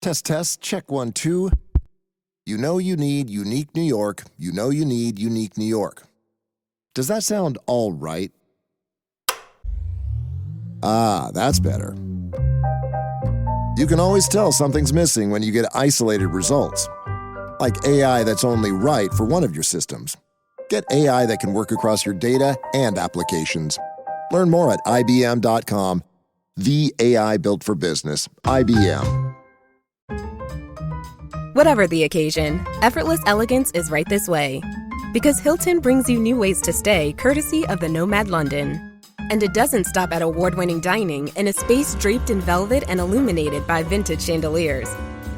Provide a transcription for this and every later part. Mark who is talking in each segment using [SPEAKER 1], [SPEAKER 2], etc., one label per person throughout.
[SPEAKER 1] Test, test, check 1, 2. You know you need unique New York. You know you need unique New York. Does that sound all right? Ah, that's better. You can always tell something's missing when you get isolated results. Like AI that's only right for one of your systems. Get AI that can work across your data and applications. Learn more at IBM.com. The AI built for business. IBM.
[SPEAKER 2] Whatever the occasion, effortless elegance is right this way. Because Hilton brings you new ways to stay courtesy of the Nomad London. And it doesn't stop at award-winning dining in a space draped in velvet and illuminated by vintage chandeliers.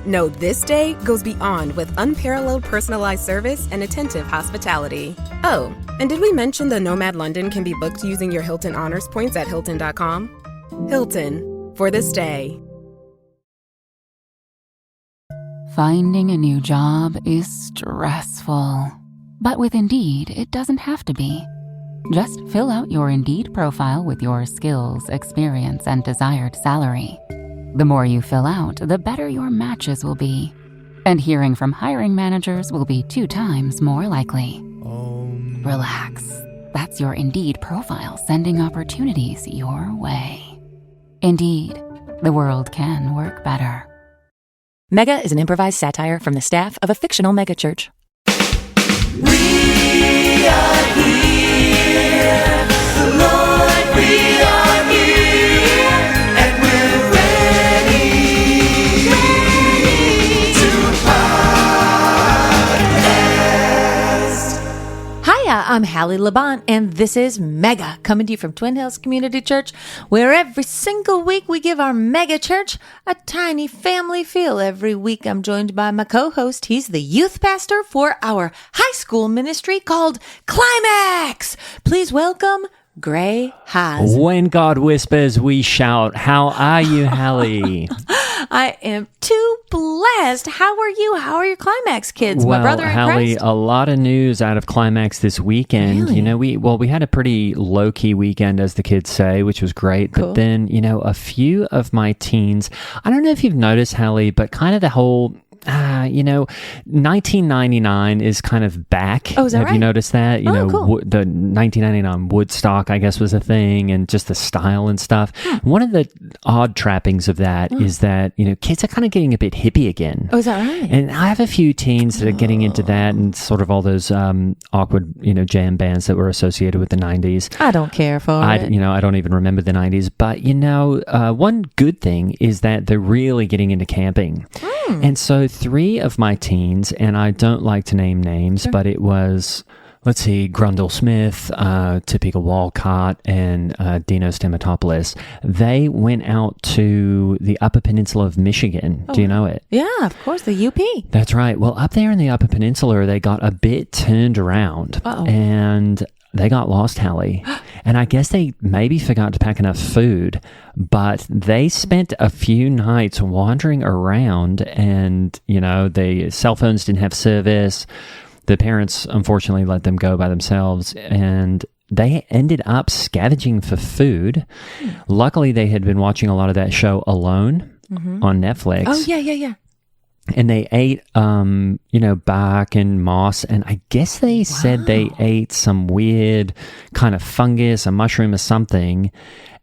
[SPEAKER 2] No, this day goes beyond with unparalleled personalized service and attentive hospitality. Oh, and did we mention the Nomad London can be booked using your Hilton Honors points at Hilton.com? Hilton, for the stay.
[SPEAKER 3] Finding a new job is stressful. But with Indeed, it doesn't have to be. Just fill out your Indeed profile with your skills, experience, and desired salary. The more you fill out, the better your matches will be. And hearing from hiring managers will be 2 times more likely. Relax. That's your Indeed profile sending opportunities your way. Indeed, the world can work better.
[SPEAKER 4] Mega is an improvised satire from the staff of a fictional megachurch.
[SPEAKER 5] We are here, the Lord, we are here, and we're ready to podcast.
[SPEAKER 6] Hiya, I'm Hallie Laban, and this is Mega, coming to you from Twin Hills Community Church, where every single week we give our mega church a tiny family feel. Every week I'm joined by my co-host. He's the youth pastor for our high school ministry called Climax. Please welcome Gray Haas.
[SPEAKER 7] When God whispers, we shout. How are you, Hallie?
[SPEAKER 6] I am too blessed. How are you? How are your Climax kids?
[SPEAKER 7] Well,
[SPEAKER 6] my brother in
[SPEAKER 7] Hallie,
[SPEAKER 6] Christ?
[SPEAKER 7] a lot of news out of Climax this weekend.
[SPEAKER 6] Really?
[SPEAKER 7] You know, we had a pretty low-key weekend, as the kids say, which was great.
[SPEAKER 6] Cool.
[SPEAKER 7] But then, you know, a few of my teens, I don't know if you've noticed, Hallie, but kind of the whole... 1999 is kind of back.
[SPEAKER 6] Oh, is that
[SPEAKER 7] Have
[SPEAKER 6] right?
[SPEAKER 7] you noticed that? You know,
[SPEAKER 6] cool.
[SPEAKER 7] the 1999 Woodstock, I guess, was a thing, and just the style and stuff. One of the odd trappings of that is that, you know, kids are kind of getting a bit hippie again.
[SPEAKER 6] Oh, is that right?
[SPEAKER 7] And I have a few teens that are getting into that and sort of all those awkward, you know, jam bands that were associated with the 90s.
[SPEAKER 6] I don't care for it.
[SPEAKER 7] You know, I don't even remember the 90s. But, you know, one good thing is that they're really getting into camping. And so 3 of my teens, and I don't like to name names, but it was, let's see, Grundle Smith, Topeka Walcott, and Dino Stamatopoulos. They went out to the Upper Peninsula of Michigan. Do you know it?
[SPEAKER 6] Yeah, of course, the UP.
[SPEAKER 7] That's right. Well, up there in the Upper Peninsula, they got a bit turned around.
[SPEAKER 6] Uh-oh.
[SPEAKER 7] And they got lost, Hallie. And I guess they maybe forgot to pack enough food, but they spent a few nights wandering around, and, you know, the cell phones didn't have service. The parents, unfortunately, let them go by themselves, and they ended up scavenging for food. Luckily, they had been watching a lot of that show Alone on Netflix.
[SPEAKER 6] Oh, yeah.
[SPEAKER 7] And they ate, you know, bark and moss. And I guess they said they ate some weird kind of fungus, a mushroom or something.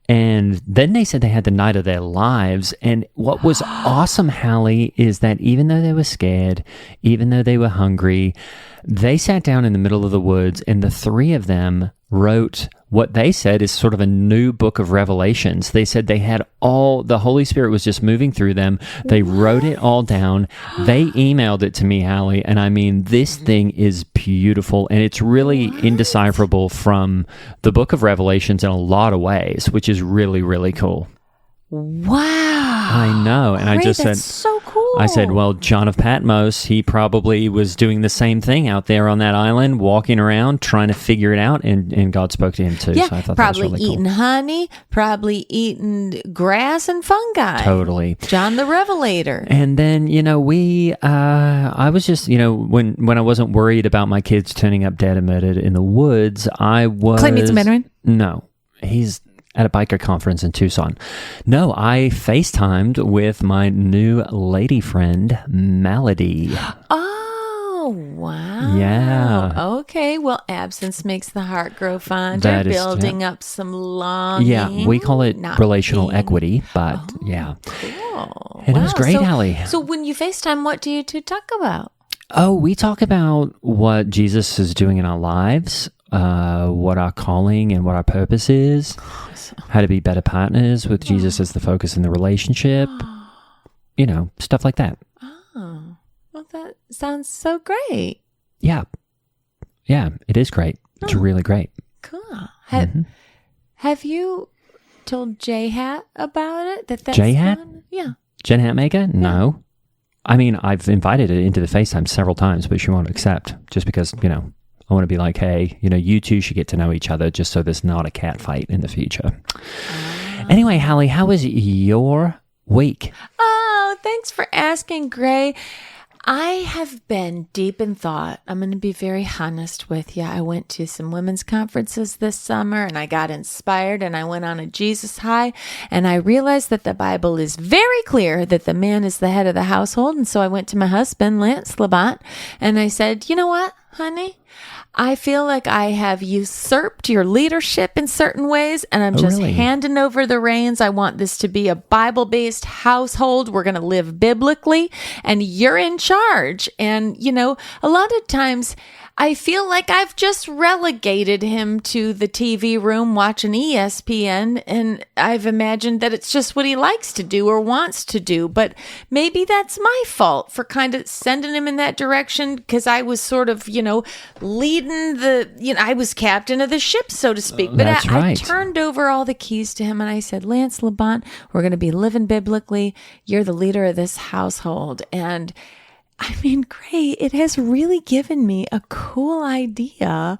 [SPEAKER 7] And then they said they had the night of their lives. And what was awesome, Hallie, is that even though they were scared, even though they were hungry, they sat down in the middle of the woods, and the 3 of them wrote what they said is sort of a new book of Revelations. They said they had the Holy Spirit was just moving through them. They wrote it all down. They emailed it to me, Hallie, and I mean, this thing is beautiful, and it's really indecipherable from the book of Revelations in a lot of ways, which is really, really cool.
[SPEAKER 6] Wow.
[SPEAKER 7] I know. And
[SPEAKER 6] Great,
[SPEAKER 7] I just
[SPEAKER 6] that's
[SPEAKER 7] said,
[SPEAKER 6] so cool.
[SPEAKER 7] I said, well, John of Patmos, he probably was doing the same thing out there on that island, walking around, trying to figure it out, and God spoke to him too.
[SPEAKER 6] Yeah,
[SPEAKER 7] So I thought
[SPEAKER 6] probably
[SPEAKER 7] that was really
[SPEAKER 6] eating
[SPEAKER 7] cool.
[SPEAKER 6] honey, probably eating grass and fungi.
[SPEAKER 7] Totally.
[SPEAKER 6] John the Revelator.
[SPEAKER 7] And then, you know, I was just, you know, when I wasn't worried about my kids turning up dead and murdered in the woods, I was...
[SPEAKER 6] Clay meets a Mandarin?
[SPEAKER 7] No. He's at a biker conference in Tucson. No, I FaceTimed with my new lady friend, Melody.
[SPEAKER 6] Oh, wow.
[SPEAKER 7] Yeah.
[SPEAKER 6] Okay. Well, absence makes the heart grow fonder.
[SPEAKER 7] That is-
[SPEAKER 6] building up some longing.
[SPEAKER 7] Yeah, we call it
[SPEAKER 6] not
[SPEAKER 7] relational
[SPEAKER 6] being-
[SPEAKER 7] equity, but yeah.
[SPEAKER 6] Cool.
[SPEAKER 7] And it was great,
[SPEAKER 6] so,
[SPEAKER 7] Hallie.
[SPEAKER 6] So when you FaceTime, what do you two talk about?
[SPEAKER 7] Oh, we talk about what Jesus is doing in our lives, what our calling and what our purpose is, how to be better partners with Jesus as the focus in the relationship, stuff like that.
[SPEAKER 6] Oh, well, that sounds so great.
[SPEAKER 7] Yeah. Yeah, it is great. It's really great.
[SPEAKER 6] Cool.
[SPEAKER 7] Mm-hmm.
[SPEAKER 6] Have you told J-Hat about it? That's
[SPEAKER 7] J-Hat?
[SPEAKER 6] fun? Yeah.
[SPEAKER 7] Jen Hatmaker? No. I mean, I've invited her into the FaceTime several times, but she won't accept just because, I want to be like, hey, you two should get to know each other just so there's not a cat fight in the future. Anyway, Hallie, how was your week?
[SPEAKER 6] Oh, thanks for asking, Gray. I have been deep in thought. I'm going to be very honest with you. I went to some women's conferences this summer and I got inspired and I went on a Jesus high and I realized that the Bible is very clear that the man is the head of the household. And so I went to my husband, Lance Labont, and I said, you know what, honey? I feel like I have usurped your leadership in certain ways, and I'm just
[SPEAKER 7] really?
[SPEAKER 6] handing over the reins. I want this to be a Bible-based household. We're going to live biblically, and you're in charge. And, a lot of times I feel like I've just relegated him to the TV room watching ESPN, and I've imagined that it's just what he likes to do or wants to do. But maybe that's my fault for kind of sending him in that direction because I was sort of, leading I was captain of the ship, so to speak. But
[SPEAKER 7] That's right.
[SPEAKER 6] I turned over all the keys to him and I said, Lance Labont, we're going to be living biblically. You're the leader of this household. And I mean, Gray, it has really given me a cool idea.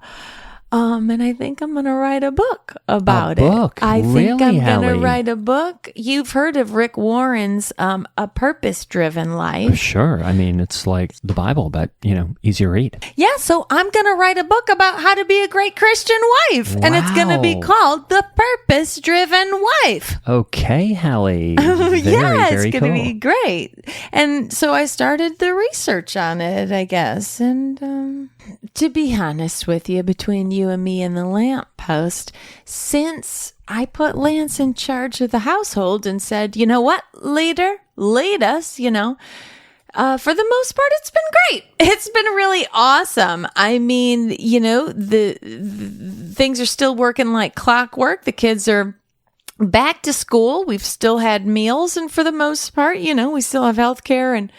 [SPEAKER 6] And I think I'm going to write a book about
[SPEAKER 7] book?
[SPEAKER 6] it. I think
[SPEAKER 7] Really,
[SPEAKER 6] I'm going to
[SPEAKER 7] Hallie?
[SPEAKER 6] write a book. You've heard of Rick Warren's A Purpose-Driven Life.
[SPEAKER 7] Sure. I mean, it's like the Bible, but, easy to read.
[SPEAKER 6] Yeah, so I'm going to write a book about how to be a great Christian wife. And it's going to be
[SPEAKER 7] Wow.
[SPEAKER 6] called The Purpose-Driven Wife.
[SPEAKER 7] Okay, Hallie. Very,
[SPEAKER 6] Yeah,
[SPEAKER 7] very
[SPEAKER 6] it's
[SPEAKER 7] cool.
[SPEAKER 6] going to be great. And so I started the research on it, I guess. And to be honest with you, between you and me and the lamppost, since I put Lance in charge of the household and said, you know what, leader, lead us, for the most part, it's been great. It's been really awesome. I mean, the things are still working like clockwork. The kids are back to school. We've still had meals. And for the most part, we still have health care. And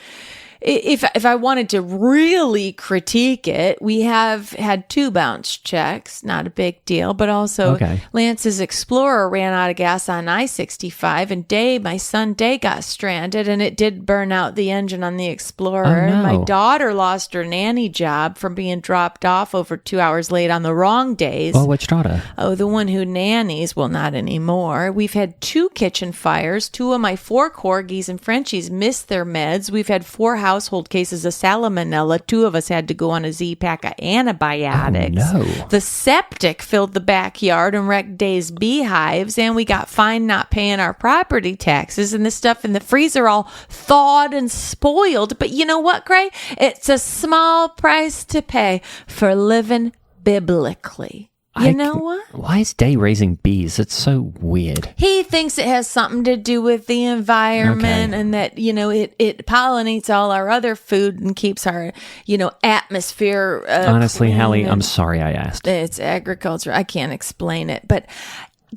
[SPEAKER 6] if I wanted to really critique it, we have had 2 bounce checks, not a big deal, but also
[SPEAKER 7] Okay.
[SPEAKER 6] Lance's Explorer ran out of gas on I-65 and my son Day got stranded and it did burn out the engine on the Explorer.
[SPEAKER 7] Oh, no.
[SPEAKER 6] And my daughter lost her nanny job from being dropped off over 2 hours late on the wrong days.
[SPEAKER 7] Oh, which daughter?
[SPEAKER 6] Oh, the one who nannies. Well, not anymore. We've had 2 kitchen fires. 2 of my 4 corgis and Frenchies missed their meds. We've had 4 household cases of salmonella. 2 of us had to go on a Z-pack of antibiotics.
[SPEAKER 7] Oh, no.
[SPEAKER 6] The septic filled the backyard and wrecked Day's beehives, and we got fined not paying our property taxes, and the stuff in the freezer all thawed and spoiled. But you know what, Gray? It's a small price to pay for living biblically. You know what?
[SPEAKER 7] Why is Day raising bees? It's so weird.
[SPEAKER 6] He thinks it has something to do with the environment
[SPEAKER 7] Okay.
[SPEAKER 6] and that, it pollinates all our other food and keeps our, atmosphere.
[SPEAKER 7] Honestly,
[SPEAKER 6] clean
[SPEAKER 7] Hallie,
[SPEAKER 6] and
[SPEAKER 7] I'm sorry I asked.
[SPEAKER 6] It's agriculture. I can't explain it. But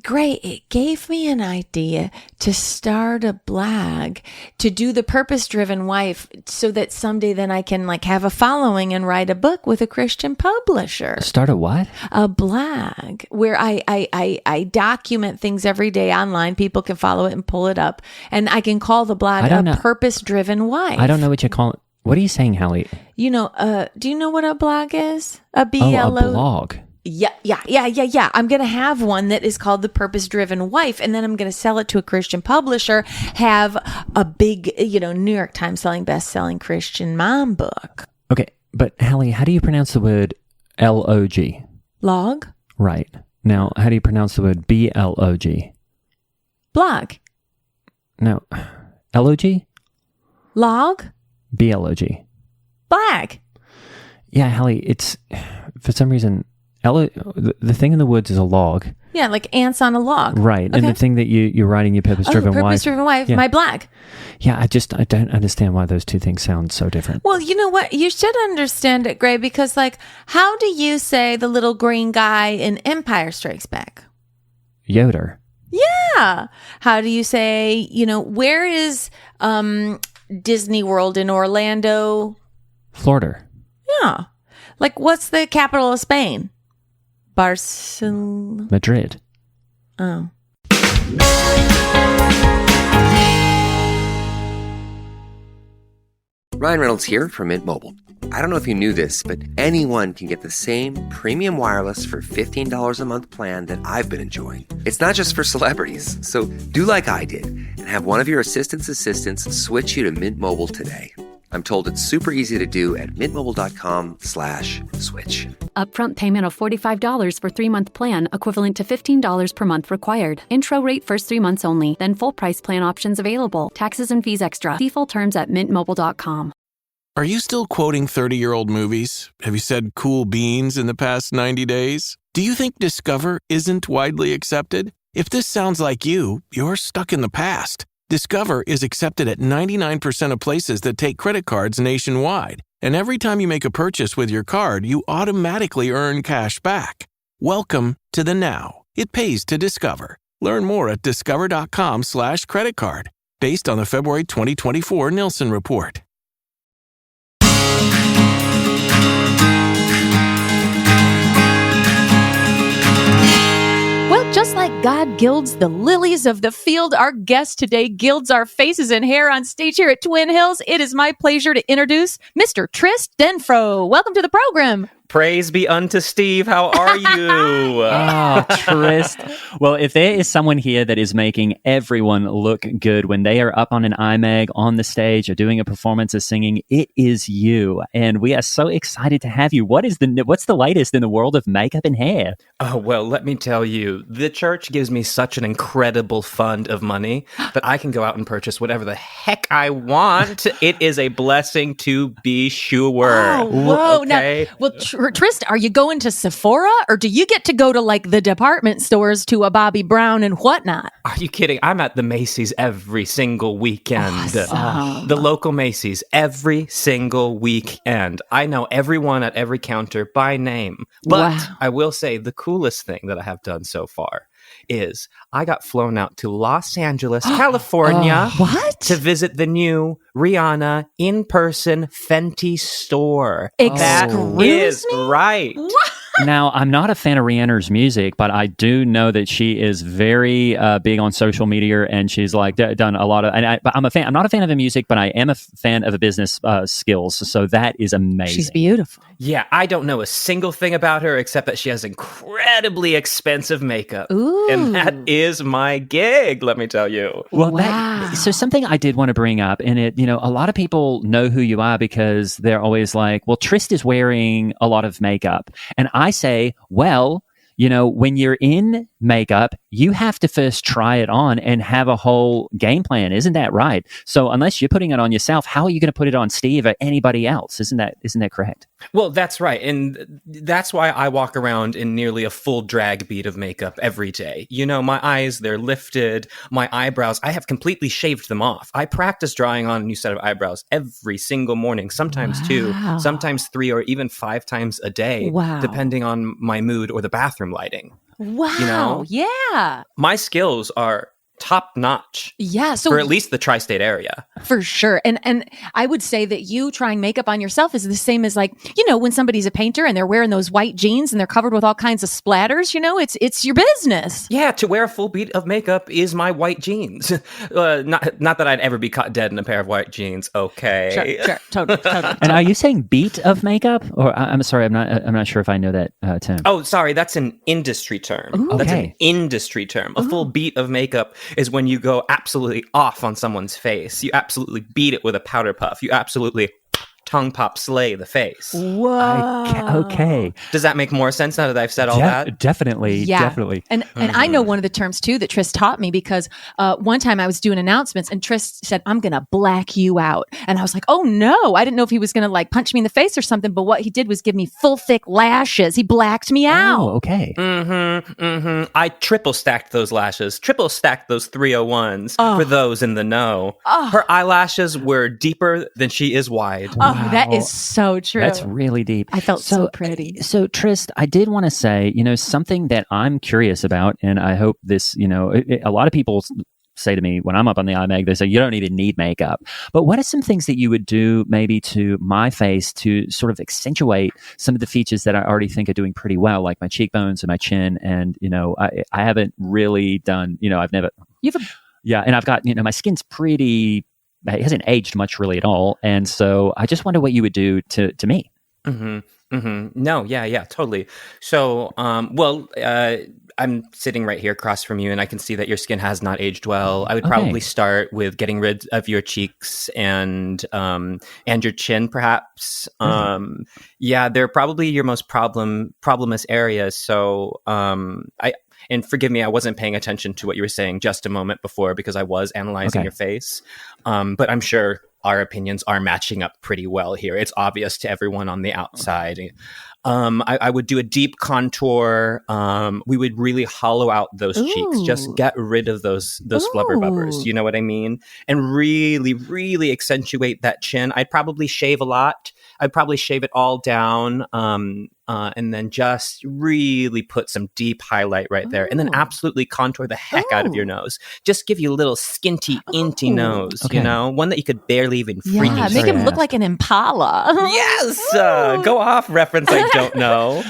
[SPEAKER 6] Gray, it gave me an idea to start a blog to do the purpose-driven wife so that someday then I can have a following and write a book with a Christian publisher.
[SPEAKER 7] Start a what?
[SPEAKER 6] A blog where I document things every day online. People can follow it and pull it up. And I can call the blog
[SPEAKER 7] I don't know.
[SPEAKER 6] Purpose-Driven Wife.
[SPEAKER 7] I don't know what you call it. What are you saying, Hallie?
[SPEAKER 6] Do you know what a blog is? A
[SPEAKER 7] Oh,
[SPEAKER 6] BLO?
[SPEAKER 7] a blog.
[SPEAKER 6] Yeah. I'm going to have one that is called The Purpose-Driven Wife, and then I'm going to sell it to a Christian publisher, have a big, New York Times best-selling Christian mom book.
[SPEAKER 7] Okay, but Hallie, how do you pronounce the word LOG?
[SPEAKER 6] Log?
[SPEAKER 7] Right. Now, how do you pronounce the word BLOG?
[SPEAKER 6] Blog.
[SPEAKER 7] No. L-O-G?
[SPEAKER 6] Log.
[SPEAKER 7] B-L-O-G.
[SPEAKER 6] Black.
[SPEAKER 7] Yeah, Hallie, it's, for some reason, the thing in the woods is a log.
[SPEAKER 6] Yeah, like ants on a log.
[SPEAKER 7] Right.
[SPEAKER 6] Okay.
[SPEAKER 7] And the thing that you're riding your purpose-driven wife.
[SPEAKER 6] Purpose-driven wife,
[SPEAKER 7] Yeah.
[SPEAKER 6] my black.
[SPEAKER 7] Yeah, I don't understand why those two things sound so different.
[SPEAKER 6] Well, you know what? You should understand it, Gray, because, like, how do you say the little green guy in Empire Strikes Back?
[SPEAKER 7] Yoder.
[SPEAKER 6] Yeah. How do you say, where is Disney World in Orlando?
[SPEAKER 7] Florida.
[SPEAKER 6] Yeah. Like, what's the capital of Spain? Barcelona.
[SPEAKER 7] Madrid.
[SPEAKER 6] Oh.
[SPEAKER 8] Ryan Reynolds here from Mint Mobile. I don't know if you knew this, but anyone can get the same premium wireless for $15 a month plan that I've been enjoying. It's not just for celebrities. So do like I did and have one of your assistants switch you to Mint Mobile today. I'm told it's super easy to do at mintmobile.com/switch.
[SPEAKER 9] Upfront payment of $45 for 3-month plan, equivalent to $15 per month required. Intro rate first 3 months only, then full price plan options available. Taxes and fees extra. See full terms at mintmobile.com.
[SPEAKER 10] Are you still quoting 30-year-old movies? Have you said cool beans in the past 90 days? Do you think Discover isn't widely accepted? If this sounds like you, you're stuck in the past. Discover is accepted at 99% of places that take credit cards nationwide. And every time you make a purchase with your card, you automatically earn cash back. Welcome to the now. It pays to Discover. Learn more at discover.com/credit card. Based on the February 2024 Nielsen report.
[SPEAKER 6] Well, just like God gilds the lilies of the field, our guest today gilds our faces and hair on stage here at Twin Hills. It is my pleasure to introduce Mr. Tryst Denfro. Welcome to the program.
[SPEAKER 11] Praise be unto Steve. How are you?
[SPEAKER 7] Tryst. Well, if there is someone here that is making everyone look good when they are up on an IMAG on the stage or doing a performance or singing, it is you. And we are so excited to have you. What's the latest in the world of makeup and hair?
[SPEAKER 11] Oh, well, let me tell you, the church gives me such an incredible fund of money that I can go out and purchase whatever the heck I want. It is a blessing to be sure.
[SPEAKER 6] Oh, whoa.
[SPEAKER 11] Okay?
[SPEAKER 6] Now, Tryst, are you going to Sephora or do you get to go to like the department stores to a Bobby Brown and whatnot?
[SPEAKER 11] Are you kidding? I'm at the Macy's every single weekend.
[SPEAKER 6] Awesome.
[SPEAKER 11] The local Macy's every single weekend. I know everyone at every counter by name. But
[SPEAKER 6] Wow.
[SPEAKER 11] I will say the coolest thing that I have done so far is I got flown out to Los Angeles, California,
[SPEAKER 6] What?
[SPEAKER 11] to visit the new Rihanna in-person Fenty store.
[SPEAKER 6] Excuse
[SPEAKER 11] That is
[SPEAKER 6] me?
[SPEAKER 11] right.
[SPEAKER 7] Now, I'm not a fan of Rihanna's music, but I do know that she is very big on social media, and she's like done a lot of. But I'm a fan. I'm not a fan of her music, but I am a fan of her business skills. So that is amazing.
[SPEAKER 6] She's beautiful.
[SPEAKER 11] Yeah, I don't know a single thing about her except that she has incredibly expensive makeup.
[SPEAKER 6] Ooh.
[SPEAKER 11] And that is my gig, let me tell you.
[SPEAKER 7] Well,
[SPEAKER 6] Wow.
[SPEAKER 7] so something I did want to bring up, and a lot of people know who you are because they're always like, well, Tryst is wearing a lot of makeup. And I say, well, when you're in makeup, you have to first try it on and have a whole game plan. Isn't that right? So unless you're putting it on yourself, how are you going to put it on Steve or anybody else? Isn't that correct?
[SPEAKER 11] Well, that's right. And that's why I walk around in nearly a full drag beat of makeup every day. My eyes, they're lifted. My eyebrows, I have completely shaved them off. I practice drawing on a new set of eyebrows every single morning, sometimes 2, sometimes 3, or even 5 times a day,
[SPEAKER 6] Wow.
[SPEAKER 11] depending on my mood or the bathroom lighting.
[SPEAKER 6] Wow. Yeah.
[SPEAKER 11] My skills are top notch.
[SPEAKER 6] Yeah. So
[SPEAKER 11] for at least the tri-state area.
[SPEAKER 6] For sure. And I would say that you trying makeup on yourself is the same as like, when somebody's a painter and they're wearing those white jeans and they're covered with all kinds of splatters, it's your business.
[SPEAKER 11] Yeah, to wear a full beat of makeup is my white jeans. Not that I'd ever be caught dead in a pair of white jeans. Okay.
[SPEAKER 6] Sure. Totally.
[SPEAKER 7] And are you saying beat of makeup? Or I'm sorry, I'm not sure if I know that term.
[SPEAKER 11] Oh, sorry, that's an industry term.
[SPEAKER 6] Ooh.
[SPEAKER 11] That's
[SPEAKER 7] Okay.
[SPEAKER 11] an industry term. A full beat of makeup is when you go absolutely off on someone's face. You absolutely beat it with a powder puff. You absolutely tongue pop slay the face.
[SPEAKER 6] Whoa.
[SPEAKER 7] Okay.
[SPEAKER 11] Does that make more sense now that I've said all that?
[SPEAKER 7] Definitely.
[SPEAKER 6] Yeah.
[SPEAKER 7] Definitely.
[SPEAKER 6] And I know one of the terms too that Tryst taught me because one time I was doing announcements and Tryst said, I'm going to black you out. And I was like, oh no, I didn't know if he was going to like punch me in the face or something. But what he did was give me full thick lashes. He blacked me out.
[SPEAKER 7] Oh, okay.
[SPEAKER 11] I triple stacked those lashes, triple stacked those 301s for those in the know. Her eyelashes were deeper than she is wide.
[SPEAKER 6] Oh, that is so true.
[SPEAKER 7] That's really deep.
[SPEAKER 6] I felt so pretty.
[SPEAKER 7] So, Tryst, I did want to say, something that I'm curious about, and I hope this, a lot of people say to me when I'm up on the iMag, they say, you don't even need makeup. But what are some things that you would do maybe to my face to sort of accentuate some of the features that I already think are doing pretty well, like my cheekbones and my chin? And, I haven't really done, I've never... and I've got, my skin's pretty... It hasn't aged much really at all. And so I just wonder what you would do to me.
[SPEAKER 11] No, yeah, totally. So, I'm sitting right here across from you, and I can see that your skin has not aged well. I would probably start with getting rid of your cheeks and your chin, perhaps. They're probably your most problemless areas. So, and forgive me, I wasn't paying attention to what you were saying just a moment before because I was analyzing your face. But I'm sure our opinions are matching up pretty well here. It's obvious to everyone on the outside. I would do a deep contour. We would really hollow out those cheeks. Just get rid of those flubber bubbers. You know what I mean? And really, really accentuate that chin. I'd probably shave a lot. I'd probably shave it all down. And then just really put some deep highlight right there. And then absolutely contour the heck out of your nose. Just give you a little skinty, inty nose, one that you could barely even freaking
[SPEAKER 6] make
[SPEAKER 11] see.
[SPEAKER 6] him look like an impala.
[SPEAKER 11] Yes! Go off, reference I don't know.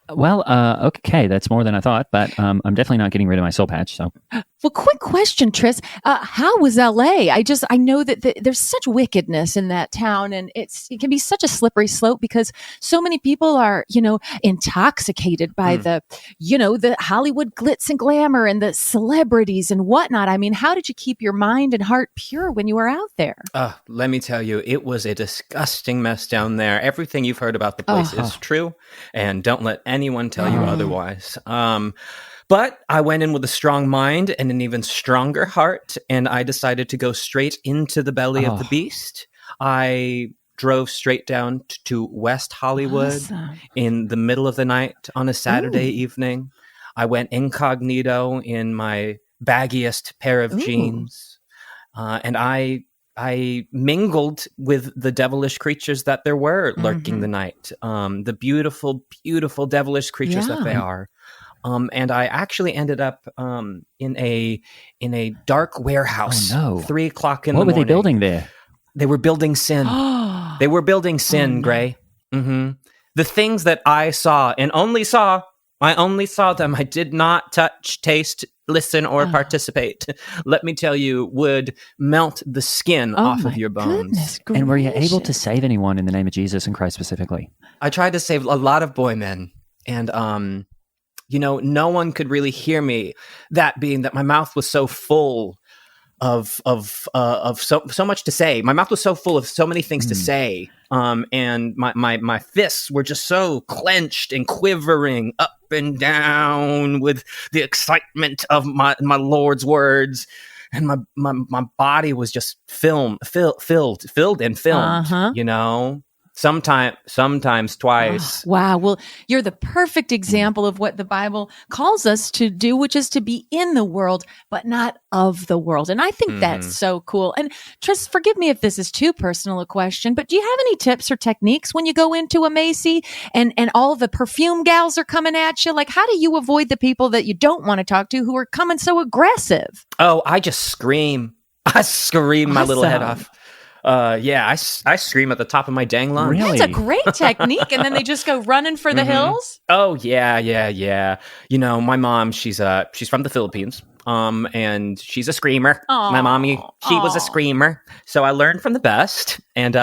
[SPEAKER 7] Well, okay, that's more than I thought, but I'm definitely not getting rid of my soul patch, so...
[SPEAKER 6] Well, quick question, Tryst. How was LA? I know that there's such wickedness in that town, and it can be such a slippery slope because so many people are, intoxicated by the Hollywood glitz and glamour and the celebrities and whatnot. I mean, how did you keep your mind and heart pure when you were out there?
[SPEAKER 11] Let me tell you, it was a disgusting mess down there. Everything you've heard about the place is true, and don't let anyone tell you otherwise. But I went in with a strong mind and an even stronger heart, and I decided to go straight into the belly of the beast. I drove straight down to West Hollywood in the middle of the night on a Saturday evening. I went incognito in my baggiest pair of jeans, and I mingled with the devilish creatures that there were lurking the night. The beautiful, beautiful devilish creatures that they are. And I actually ended up in a dark warehouse. 3 o'clock in the morning.
[SPEAKER 7] What were they building there?
[SPEAKER 11] They were building sin. They were building sin, Gray. The things that I saw and only saw, I only saw them. I did not touch, taste, listen, or participate. Let me tell you, would melt the skin off of your bones.
[SPEAKER 7] And were you able to save anyone in the name of Jesus and Christ specifically?
[SPEAKER 11] I tried to save a lot of boy men, and no one could really hear me. That being that my mouth was so full of so much to say. My mouth was so full of so many things to say. And my fists were just so clenched and quivering up and down with the excitement of my Lord's words. And my body was just filled and filmed, Sometimes twice.
[SPEAKER 6] Wow. Well, you're the perfect example of what the Bible calls us to do, which is to be in the world, but not of the world. And I think that's so cool. And Tryst, forgive me if this is too personal a question, but do you have any tips or techniques when you go into a Macy and all the perfume gals are coming at you? Like, how do you avoid the people that you don't want to talk to who are coming so aggressive?
[SPEAKER 11] Oh, I just scream. I scream my little head off. I scream at the top of my dang lungs.
[SPEAKER 7] Really?
[SPEAKER 6] That's a great technique. And then they just go running for the hills?
[SPEAKER 11] Oh, yeah. My mom, she's from the Philippines. and she's a screamer. My mommy, she was a
[SPEAKER 6] Aw.
[SPEAKER 11] screamer. So I learned from the best. And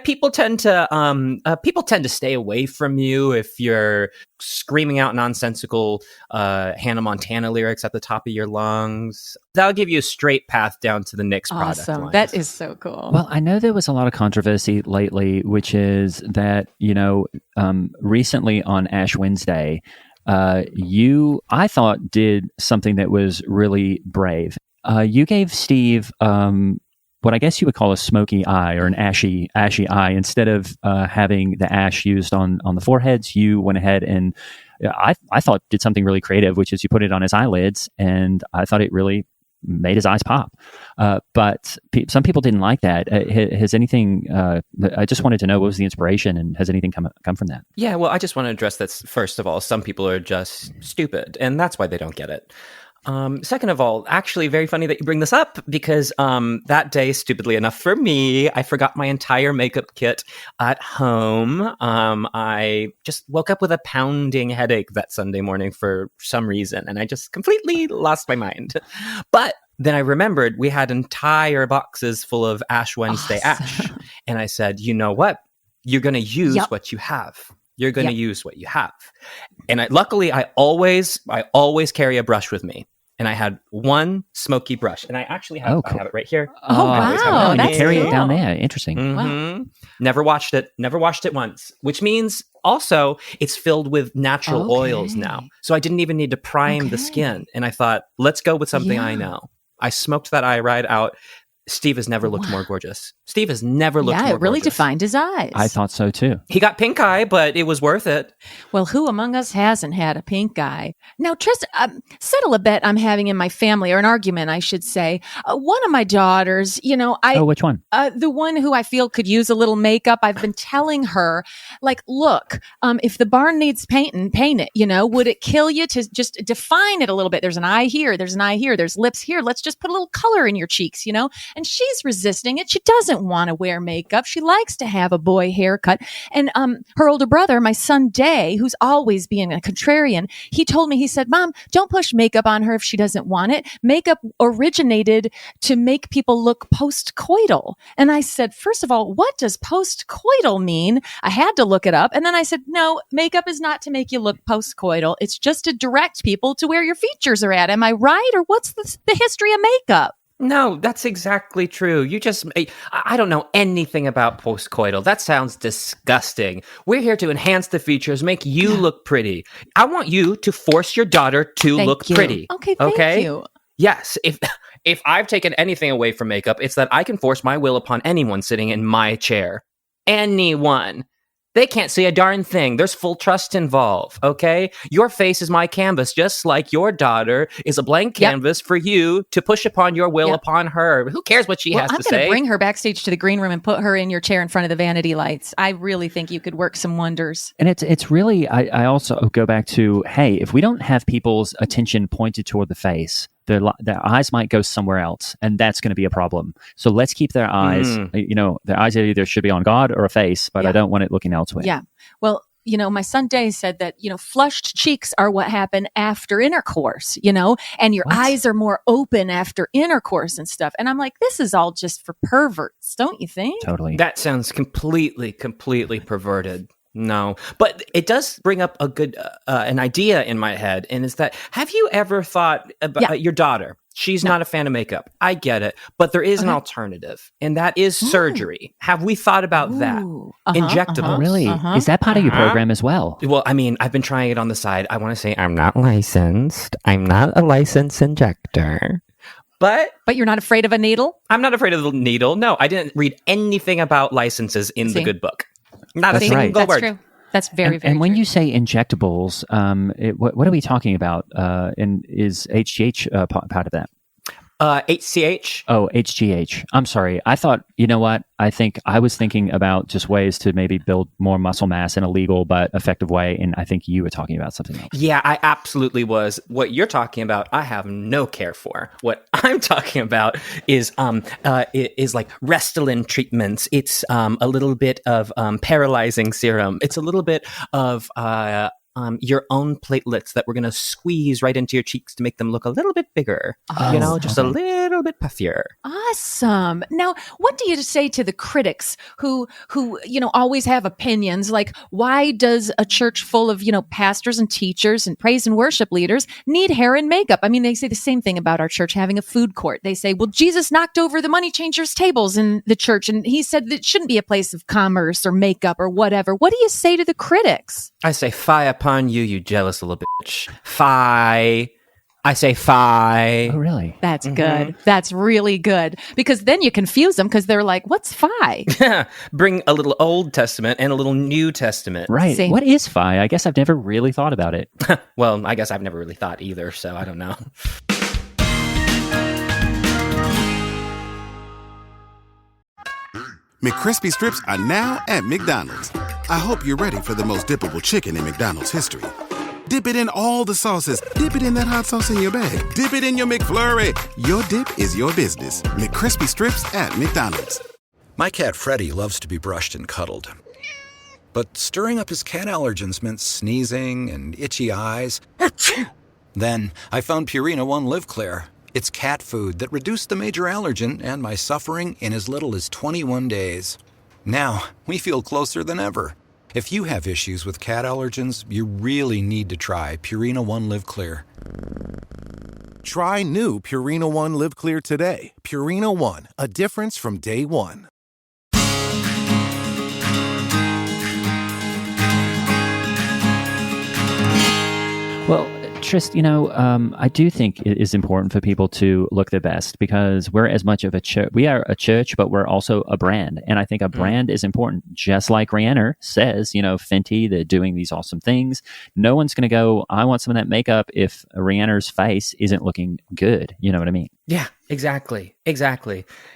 [SPEAKER 11] people tend to stay away from you if you're screaming out nonsensical Hannah Montana lyrics at the top of your lungs. That'll give you a straight path down to the next product
[SPEAKER 6] Awesome.
[SPEAKER 11] line.
[SPEAKER 6] That is so cool.
[SPEAKER 7] Well, I know there was a lot of controversy lately, which is that, recently on Ash Wednesday, I thought did something that was really brave. You gave Steve what I guess you would call a smoky eye or an ashy eye. Instead of having the ash used on the foreheads, you went ahead and I thought did something really creative, which is you put it on his eyelids, and I thought it really made his eyes pop. But some people didn't like that. Has anything? I just wanted to know what was the inspiration, and has anything come from that?
[SPEAKER 11] Yeah, well, I just want to address that first of all. Some people are just stupid, and that's why they don't get it. Second of all, actually very funny that you bring this up because that day, stupidly enough for me, I forgot my entire makeup kit at home. I just woke up with a pounding headache that Sunday morning for some reason, and I just completely lost my mind. But then I remembered we had entire boxes full of Ash Wednesday ash. And I said, you know what? You're going to use what you have. You're going to use what you have. And luckily, I always carry a brush with me. And I had one smoky brush. And I actually have, I have it right here.
[SPEAKER 6] Oh, wow.
[SPEAKER 7] And you carry
[SPEAKER 6] cool.
[SPEAKER 7] it down there. Interesting.
[SPEAKER 11] Mm-hmm.
[SPEAKER 6] Wow.
[SPEAKER 11] Never washed it once, which means also it's filled with natural oils now. So I didn't even need to prime the skin. And I thought, let's go with something I know. I smoked that eye right out. Steve has never looked more gorgeous. Steve has never looked more gorgeous.
[SPEAKER 6] Yeah, it really defined his eyes.
[SPEAKER 7] I thought so too.
[SPEAKER 11] He got pink eye, but it was worth it.
[SPEAKER 6] Well, who among us hasn't had a pink eye? Now, Tryst, settle a bet I'm having in my family, or an argument, I should say. One of my daughters,
[SPEAKER 7] which one?
[SPEAKER 6] The one who I feel could use a little makeup. I've been telling her, look, if the barn needs painting, paint it. Would it kill you to just define it a little bit? There's an eye here. There's an eye here. There's lips here. Let's just put a little color in your cheeks, And she's resisting it. She doesn't want to wear makeup. She likes to have a boy haircut. And her older brother, my son Day, who's always being a contrarian, he told me, he said, Mom, don't push makeup on her if she doesn't want it. Makeup originated to make people look post-coital. And I said, first of all, what does post-coital mean? I had to look it up. And then I said, no, makeup is not to make you look post-coital. It's just to direct people to where your features are at. Am I right? Or what's the history of makeup?
[SPEAKER 11] No, that's exactly true. I don't know anything about postcoital. That sounds disgusting. We're here to enhance the features, make you look pretty. I want you to force your daughter to look pretty.
[SPEAKER 6] Okay, thank you.
[SPEAKER 11] Yes, if I've taken anything away from makeup, it's that I can force my will upon anyone sitting in my chair. Anyone. They can't see a darn thing. There's full trust involved, okay? Your face is my canvas, just like your daughter is a blank canvas for you to push upon your will upon her. Who cares what she has to say?
[SPEAKER 6] I'm going to bring her backstage to the green room and put her in your chair in front of the vanity lights. I really think you could work some wonders.
[SPEAKER 7] And it's really, I also go back to, hey, if we don't have people's attention pointed toward the face, their eyes might go somewhere else, and that's going to be a problem. So let's keep their eyes, their eyes either should be on God or a face, but I don't want it looking elsewhere.
[SPEAKER 6] Yeah. Well, my son Day said that, flushed cheeks are what happen after intercourse, and your eyes are more open after intercourse and stuff. And I'm like, this is all just for perverts, don't you think?
[SPEAKER 7] Totally.
[SPEAKER 11] That sounds completely perverted. No, but it does bring up a good an idea in my head, and is that, have you ever thought about your daughter? She's not a fan of makeup. I get it, but there is an alternative, and that is surgery. Have we thought about that? Injectables.
[SPEAKER 7] Really? Is that part of your program as well?
[SPEAKER 11] Well, I mean, I've been trying it on the side. I want to say I'm not licensed. I'm not a licensed injector. But
[SPEAKER 6] you're not afraid of a needle?
[SPEAKER 11] I'm not afraid of the needle. No, I didn't read anything about licenses in the good book. Not a single word.
[SPEAKER 6] That's true. That's very, very
[SPEAKER 7] And when
[SPEAKER 6] true.
[SPEAKER 7] you say injectables, what are we talking about? And is HGH part of that?
[SPEAKER 11] HCH.
[SPEAKER 7] Oh, HGH. I'm sorry. I thought, you know what? I was thinking about just ways to maybe build more muscle mass in a legal but effective way. And I think you were talking about something else.
[SPEAKER 11] Yeah, I absolutely was. What you're talking about, I have no care for. What I'm talking about is like Restylane treatments. It's a little bit of paralyzing serum. It's a little bit of your own platelets that we're going to squeeze right into your cheeks to make them look a little bit bigger. Just a little bit puffier.
[SPEAKER 6] Awesome. Now, what do you say to the critics who always have opinions like, why does a church full of, pastors and teachers and praise and worship leaders need hair and makeup? I mean, they say the same thing about our church having a food court. They say, well, Jesus knocked over the money changers' tables in the church, and he said that it shouldn't be a place of commerce or makeup or whatever. What do you say to the critics?
[SPEAKER 11] I say, fie upon you, you jealous little bitch. Fie. I say phi.
[SPEAKER 7] Oh, really?
[SPEAKER 6] That's good. That's really good. Because then you confuse them because they're like, what's phi?
[SPEAKER 11] Bring a little Old Testament and a little New Testament.
[SPEAKER 7] Right.
[SPEAKER 6] See?
[SPEAKER 7] What is phi? I guess I've never really thought about it.
[SPEAKER 11] Well, I guess I've never really thought either, so I don't know.
[SPEAKER 12] McCrispy strips are now at McDonald's. I hope you're ready for the most dippable chicken in McDonald's history. Dip it in all the sauces. Dip it in that hot sauce in your bag. Dip it in your McFlurry. Your dip is your business. McCrispy strips at McDonald's.
[SPEAKER 13] My cat Freddie loves to be brushed and cuddled. But stirring up his cat allergens meant sneezing and itchy eyes. Then I found Purina One Live Clear. It's cat food that reduced the major allergen and my suffering in as little as 21 days. Now, we feel closer than ever. If you have issues with cat allergens, you really need to try Purina One Live Clear.
[SPEAKER 14] Try new Purina One Live Clear today. Purina One, a difference from day one.
[SPEAKER 7] Well, Tryst, I do think it is important for people to look their best because we're as much of a church. We are a church, but we're also a brand. And I think a brand is important. Just like Rihanna says, Fenty, they're doing these awesome things. No one's going to go, I want some of that makeup if Rihanna's face isn't looking good. You know what I mean?
[SPEAKER 11] Yeah, exactly.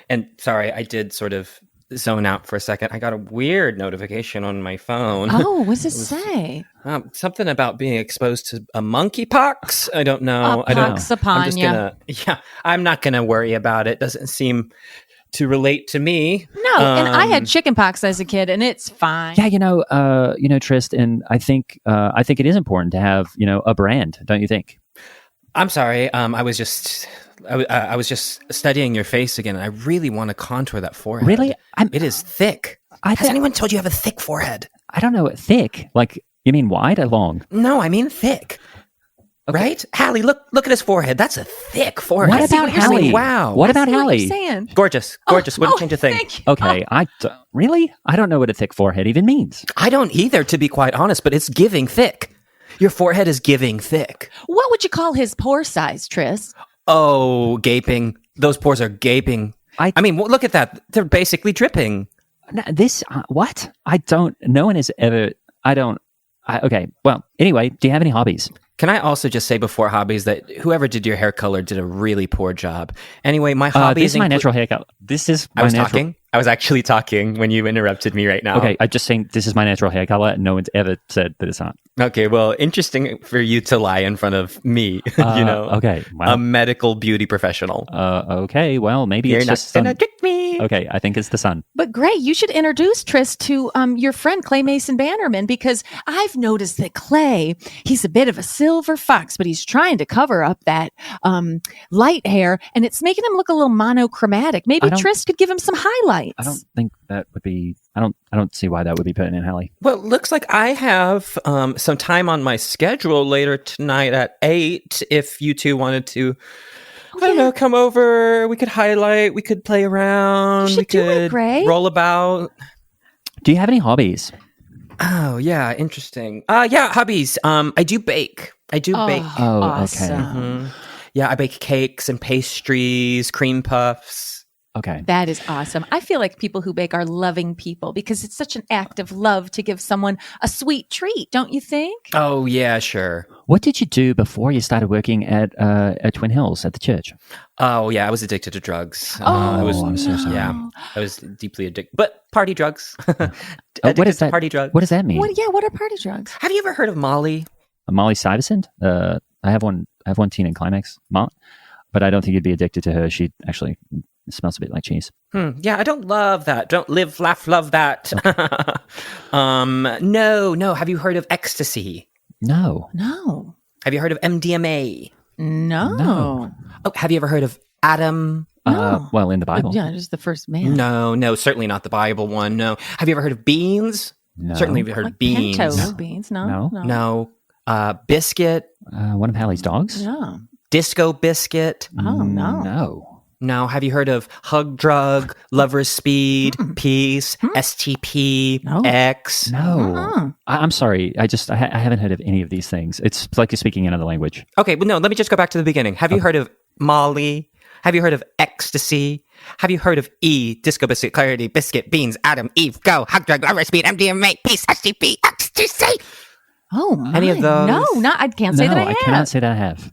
[SPEAKER 11] And sorry, I did sort of zone out for a second. I got a weird notification on my phone.
[SPEAKER 6] Oh, what does it say?
[SPEAKER 11] Something about being exposed to a monkeypox. I don't know. I'm not gonna worry about it. Doesn't seem to relate to me.
[SPEAKER 6] No, and I had chickenpox as a kid, and it's fine.
[SPEAKER 7] Yeah, Tryst, and I think it is important to have a brand, don't you think?
[SPEAKER 11] I'm sorry. I was just studying your face again, and I really want to contour that forehead.
[SPEAKER 7] Really?
[SPEAKER 11] It is thick. Has anyone told you you have a thick forehead?
[SPEAKER 7] I don't know. Thick? Like, you mean wide or long?
[SPEAKER 11] No, I mean thick. Okay. Right? Hallie, look at his forehead. That's a thick forehead.
[SPEAKER 7] What about Hallie?
[SPEAKER 11] Wow.
[SPEAKER 7] What about Hallie?
[SPEAKER 6] What you're saying.
[SPEAKER 11] Gorgeous. Wouldn't change a thing.
[SPEAKER 7] Okay. Really? I don't know what a thick forehead even means.
[SPEAKER 11] I don't either, to be quite honest, but it's giving thick. Your forehead is giving thick.
[SPEAKER 6] What would you call his pore size, Tryst?
[SPEAKER 11] Oh, gaping. Those pores are gaping. I mean, look at that. They're basically dripping.
[SPEAKER 7] What? I don't, no one has ever, okay. Well, anyway, do you have any hobbies?
[SPEAKER 11] Can I also just say before hobbies that whoever did your hair color did a really poor job. Anyway, my hobby
[SPEAKER 7] this is my natural hair color.
[SPEAKER 11] I was actually talking when you interrupted me right now.
[SPEAKER 7] Okay, I'm just saying this is my natural hair color and no one's ever said that it's not.
[SPEAKER 11] Okay, well, interesting for you to lie in front of me,
[SPEAKER 7] Okay, well,
[SPEAKER 11] a medical beauty professional.
[SPEAKER 7] Okay, well, maybe
[SPEAKER 11] You're
[SPEAKER 7] it's
[SPEAKER 11] not
[SPEAKER 7] just
[SPEAKER 11] gonna trick me.
[SPEAKER 7] Okay, I think it's the sun.
[SPEAKER 6] But Gray, you should introduce Tryst to your friend Clay Mason Bannerman, because I've noticed that Clay, he's a bit of a silver fox, but he's trying to cover up that light hair, and it's making him look a little monochromatic. Maybe Tryst could give him some highlights.
[SPEAKER 7] I don't think that would be. I don't see why that would be putting in, Hallie.
[SPEAKER 11] Well, it looks like I have some time on my schedule later tonight at 8. If you two wanted to, I don't know, come over. We could highlight. We could play around. We could roll about.
[SPEAKER 7] Do you have any hobbies?
[SPEAKER 11] Oh yeah, interesting. Yeah, hobbies. I do bake. Bake.
[SPEAKER 7] Oh,
[SPEAKER 6] awesome.
[SPEAKER 7] okay.
[SPEAKER 11] Mm-hmm. Yeah, I bake cakes and pastries, cream puffs.
[SPEAKER 7] Okay.
[SPEAKER 6] That is awesome. I feel like people who bake are loving people because it's such an act of love to give someone a sweet treat, don't you think?
[SPEAKER 11] Oh, yeah, sure.
[SPEAKER 7] What did you do before you started working at Twin Hills at the church?
[SPEAKER 11] Oh, yeah, I was addicted to drugs.
[SPEAKER 7] I'm so sorry.
[SPEAKER 11] Yeah, I was deeply addicted. But party drugs.
[SPEAKER 7] What is that?
[SPEAKER 11] Party drugs.
[SPEAKER 7] What does that mean?
[SPEAKER 6] What are party drugs?
[SPEAKER 11] Have you ever heard of Molly?
[SPEAKER 7] Molly Stuyvesant? I have one teen in Climax, Molly, but I don't think you'd be addicted to her. She actually smells a bit like cheese.
[SPEAKER 11] Yeah, I don't love that. Don't live, laugh, love that. Okay. No. Have you heard of ecstasy?
[SPEAKER 7] No.
[SPEAKER 6] No.
[SPEAKER 11] Have you heard of MDMA?
[SPEAKER 6] No.
[SPEAKER 11] Oh, have you ever heard of Adam?
[SPEAKER 6] No.
[SPEAKER 7] Well, in the Bible.
[SPEAKER 6] Yeah, just the first man.
[SPEAKER 11] No, certainly not the Bible one. No. Have you ever heard of beans?
[SPEAKER 7] No.
[SPEAKER 11] Certainly have you heard of beans.
[SPEAKER 6] Pinto beans. No.
[SPEAKER 11] No. Biscuit.
[SPEAKER 7] One of Hallie's dogs?
[SPEAKER 6] Yeah.
[SPEAKER 11] Disco biscuit.
[SPEAKER 6] Oh, no.
[SPEAKER 7] No.
[SPEAKER 11] No. Have you heard of hug drug, lover's speed, peace, STP, X?
[SPEAKER 7] No. I'm sorry. I haven't heard of any of these things. It's like you're speaking another language.
[SPEAKER 11] Okay, but no, let me just go back to the beginning. Have you heard of Molly? Have you heard of ecstasy? Have you heard of E, disco biscuit, clarity, biscuit, beans, Adam, Eve, go, hug drug, lover's speed, MDMA, peace, STP, ecstasy?
[SPEAKER 6] Oh, my.
[SPEAKER 11] Any of those?
[SPEAKER 6] No, I can't say that I have.
[SPEAKER 7] I cannot say that I have.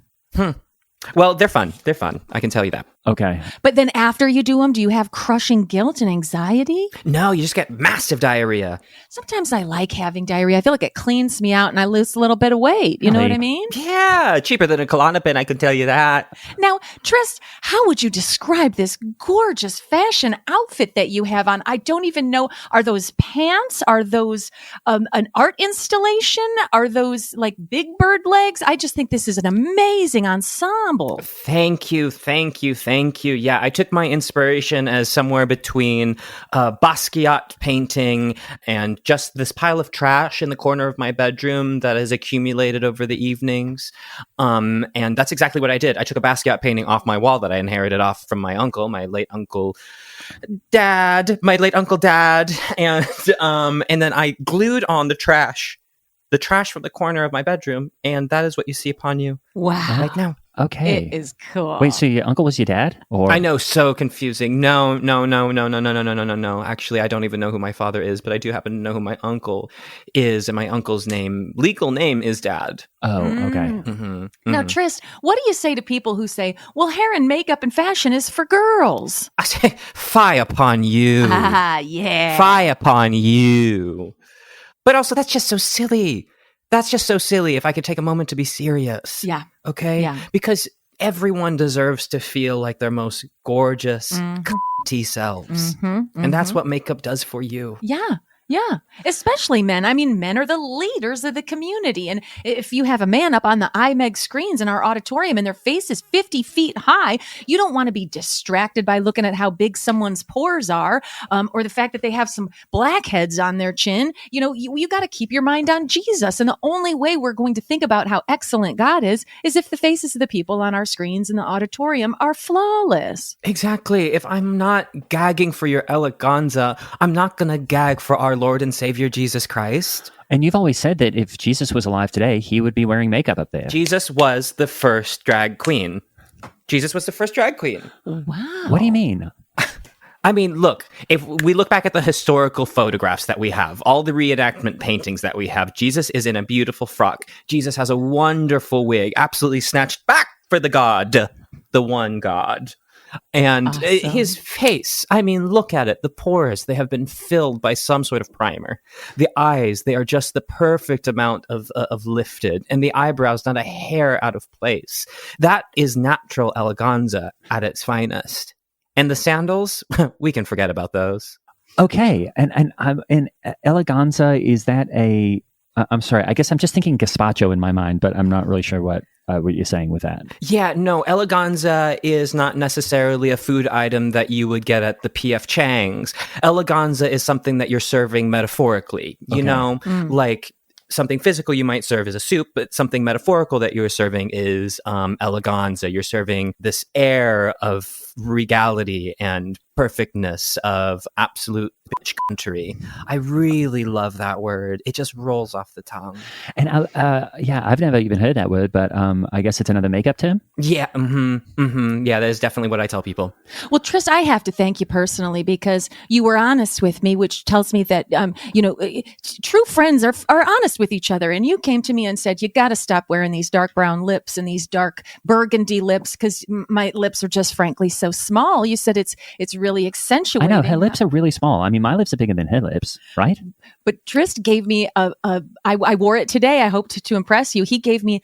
[SPEAKER 11] Well, they're fun. They're fun. I can tell you that.
[SPEAKER 7] Okay.
[SPEAKER 6] But then after you do them, do you have crushing guilt and anxiety?
[SPEAKER 11] No, you just get massive diarrhea.
[SPEAKER 6] Sometimes I like having diarrhea. I feel like it cleans me out and I lose a little bit of weight. You know what I mean?
[SPEAKER 11] Yeah, cheaper than a Klonopin, I can tell you that.
[SPEAKER 6] Now, Tryst, how would you describe this gorgeous fashion outfit that you have on? I don't even know. Are those pants? Are those an art installation? Are those like Big Bird legs? I just think this is an amazing ensemble.
[SPEAKER 11] Thank you. Yeah, I took my inspiration as somewhere between Basquiat painting and just this pile of trash in the corner of my bedroom that has accumulated over the evenings. And that's exactly what I did. I took a Basquiat painting off my wall that I inherited off from my uncle, my late uncle dad, and then I glued on the trash from the corner of my bedroom, and that is what you see upon you right now.
[SPEAKER 7] Okay.
[SPEAKER 6] It is cool.
[SPEAKER 7] Wait, so your uncle was your dad? Or
[SPEAKER 11] I know, so confusing. No. No. Actually, I don't even know who my father is, but I do happen to know who my uncle is, and my uncle's legal name is Dad.
[SPEAKER 7] Oh, okay.
[SPEAKER 6] Now, Tryst, what do you say to people who say, well, hair and makeup and fashion is for girls?
[SPEAKER 11] I say, fie upon you.
[SPEAKER 6] Yeah.
[SPEAKER 11] Fie upon you. But also, that's just so silly. If I could take a moment to be serious.
[SPEAKER 6] Yeah.
[SPEAKER 11] Okay?
[SPEAKER 6] Yeah.
[SPEAKER 11] Because everyone deserves to feel like their most gorgeous selves. And that's what makeup does for you.
[SPEAKER 6] Yeah. Yeah, especially men. I mean, men are the leaders of the community. And if you have a man up on the IMEG screens in our auditorium and their face is 50 feet high, you don't want to be distracted by looking at how big someone's pores are, or the fact that they have some blackheads on their chin. You know, you got to keep your mind on Jesus. And the only way we're going to think about how excellent God is if the faces of the people on our screens in the auditorium are flawless.
[SPEAKER 11] Exactly. If I'm not gagging for your eleganza, I'm not going to gag for our Lord and Savior Jesus Christ.
[SPEAKER 7] And you've always said that if Jesus was alive today, he would be wearing makeup up there.
[SPEAKER 11] Jesus was the first drag queen.
[SPEAKER 6] Wow.
[SPEAKER 7] What do you mean?
[SPEAKER 11] I mean, look, if we look back at the historical photographs that we have, all the reenactment paintings that we have, Jesus is in a beautiful frock. Jesus has a wonderful wig, absolutely snatched back for the one God. And
[SPEAKER 6] awesome.
[SPEAKER 11] His face, I mean, look at it. The pores, they have been filled by some sort of primer. The eyes, they are just the perfect amount of lifted. And the eyebrows, not a hair out of place. That is natural eleganza at its finest. And the sandals, we can forget about those.
[SPEAKER 7] Okay. And eleganza, is that I'm sorry, I guess I'm just thinking gazpacho in my mind, but I'm not really sure what you're saying with that.
[SPEAKER 11] Yeah, no, eleganza is not necessarily a food item that you would get at the P.F. Chang's. Eleganza is something that you're serving metaphorically, you know, like something physical you might serve as a soup, but something metaphorical that you're serving is eleganza. You're serving this air of regality and perfectness of absolute bitch country. I really love that word. It just rolls off the tongue.
[SPEAKER 7] And I've never even heard that word, but I guess it's another makeup term?
[SPEAKER 11] Yeah, yeah, that is definitely what I tell people.
[SPEAKER 6] Well, Tryst, I have to thank you personally because you were honest with me, which tells me that, true friends are honest with each other. And you came to me and said, you got to stop wearing these dark brown lips and these dark burgundy lips because my lips are just frankly so small. You said it's really accentuating.
[SPEAKER 7] I know, her lips are really small. I mean, my lips are bigger than her lips, right?
[SPEAKER 6] But Tryst gave me I wore it today. I hope to impress you. He gave me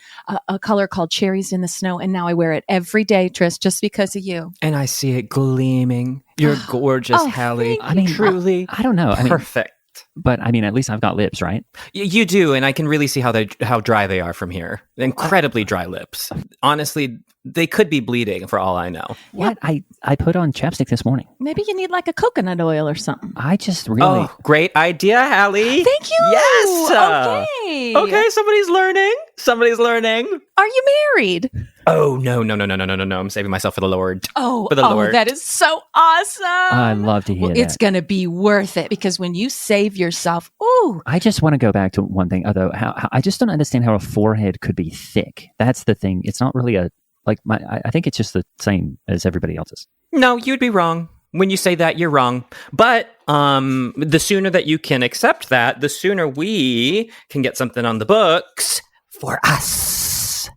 [SPEAKER 6] a color called Cherries in the Snow, and now I wear it every day, Tryst, just because of you.
[SPEAKER 11] And I see it gleaming. You're gorgeous, Hallie.
[SPEAKER 7] I mean,
[SPEAKER 11] truly
[SPEAKER 7] I don't know.
[SPEAKER 11] perfect.
[SPEAKER 7] But I mean, at least I've got lips, right?
[SPEAKER 11] You do, and I can really see how dry they are from here. Incredibly dry lips. Honestly, they could be bleeding for all I know.
[SPEAKER 7] What? I put on chapstick this morning.
[SPEAKER 15] Maybe you need like a coconut oil or something.
[SPEAKER 7] I just really...
[SPEAKER 11] Oh, great idea, Hallie.
[SPEAKER 15] Thank you.
[SPEAKER 11] Yes.
[SPEAKER 15] Okay.
[SPEAKER 11] Okay, somebody's learning. Somebody's learning.
[SPEAKER 15] Are you married?
[SPEAKER 11] Oh, no. I'm saving myself for the Lord.
[SPEAKER 15] Oh,
[SPEAKER 11] For the Lord.
[SPEAKER 15] that is so awesome.
[SPEAKER 7] I love to hear that.
[SPEAKER 15] It's going to be worth it because when you save yourself, ooh.
[SPEAKER 7] I just want to go back to one thing, although how I just don't understand how a forehead could be thick. That's the thing. It's not really I think it's just the same as everybody else's.
[SPEAKER 11] No, you'd be wrong. When you say that, you're wrong. But the sooner that you can accept that, the sooner we can get something on the books for us.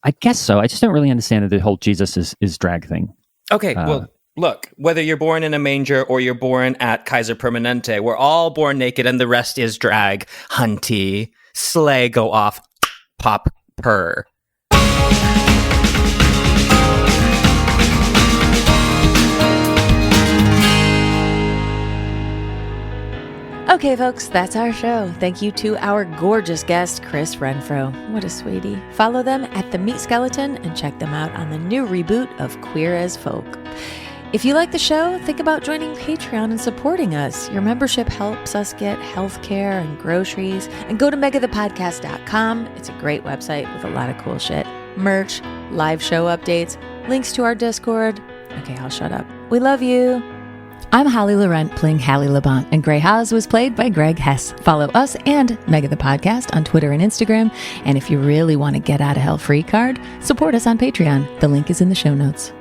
[SPEAKER 7] I guess so. I just don't really understand the whole Jesus is drag thing.
[SPEAKER 11] Okay, well, look, whether you're born in a manger or you're born at Kaiser Permanente, we're all born naked and the rest is drag. Hunty, slay, go off, pop, purr.
[SPEAKER 6] Okay, folks, that's our show. Thank you to our gorgeous guest, Tryst Denfro. What a sweetie. Follow them at The Meat Skeleton and check them out on the new reboot of Queer as Folk. If you like the show, think about joining Patreon and supporting us. Your membership helps us get healthcare and groceries. And go to megathepodcast.com. It's a great website with a lot of cool shit. Merch, live show updates, links to our Discord. Okay, I'll shut up. We love you. I'm Holly Laurent playing Hallie Labont, and Grey Haas was played by Greg Hess. Follow us and Mega the Podcast on Twitter and Instagram. And if you really want to get out of hell free card, support us on Patreon. The link is in the show notes.